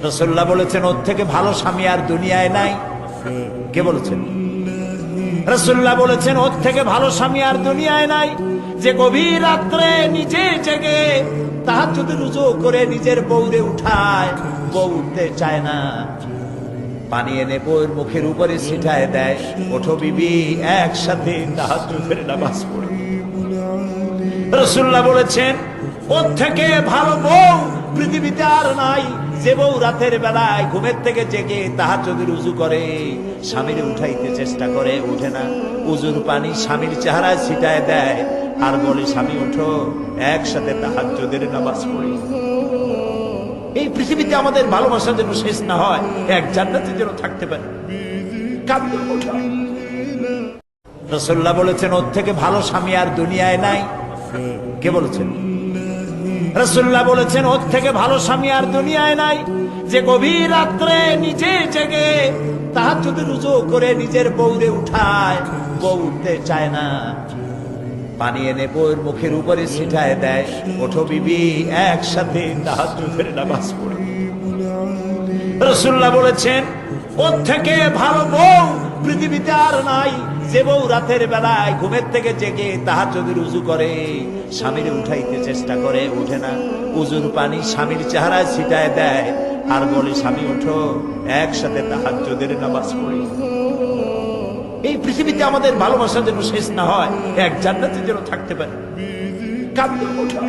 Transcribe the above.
রাসূলুল্লাহ বলেছেন ওর থেকে ভালো স্বামী আর দুনিয়ায় নাই। কে বলেছেন? রাসূলুল্লাহ বলেছেন ওর থেকে ভালো স্বামী আর দুনিয়ায় নাই, যে গভীর রাত্রে নিজে জেগে তাহাজ্জুদের ওযু করে নিজের বউরে উঠায়, বউ উঠতে চায় না, পানি এনে বউয়ের মুখের উপরে ছিটায় দেয়, ওঠো বিবি একসাথে তাহাজ্জুদের নামাজ পড়ি। রাসূলুল্লাহ বলেছেন ওর থেকে ভালো বউ পৃথিবীতে আর নাই, যে বউ রাতের বেলায় ঘুমের থেকে জেগে তাহাজ্জুদের ওযু করে, স্বামীর উঠাইতে চেষ্টা করে, ওঠে না, ওযুর পানি স্বামীর চেহারায় ছিটায় দেয় আর বলে স্বামী ওঠো একসাথে তাহাজ্জুদের নামাজ পড়ি। এই পৃথিবীতে আমাদের ভালোবাসা যেন শেষ না হয়, এক জান্নাতে যেন থাকতে পারে। কাঁদতে ওঠো। রাসূলুল্লাহ বলেছেন ওর থেকে ভালো স্বামী আর দুনিয়ায় নাই। কে বলেছেন? রাসূলুল্লাহ বলেছেন ওর থেকে ভালো স্বামী আর দুনিয়ায় নাই, যে গভীর রাত্রে নিজে জেগে তাহাজ্জুদের ওযু করে নিজের বউরে উঠায়, বউ উঠতে চায় না, পানি এনে বউয়ের মুখের উপরে ছিটায় দেয়, ওঠো বিবি একসাথে তাহাজ্জুদের নামাজ পড়ি। রাসূলুল্লাহ বলেছেন ওর থেকে ভালো বউ পৃথিবীতে আর নাই, যে বউ রাতের বেলায় ঘুমের থেকে জেগে তাহাজ্জুদের ওযু করে, স্বামীর উঠাইতে চেষ্টা করে, ওঠে না, ওযুর পানি স্বামীর চেহারায় ছিটায় দেয় আর বলে স্বামী ওঠো একসাথে তাহাজ্জুদের নামাজ পড়ি। এই পৃথিবীতে আমাদের ভালোবাসা যেন শেষ না হয়, এক জান্নাতে যেন থাকতে পারে। কাঁদতে ওঠো।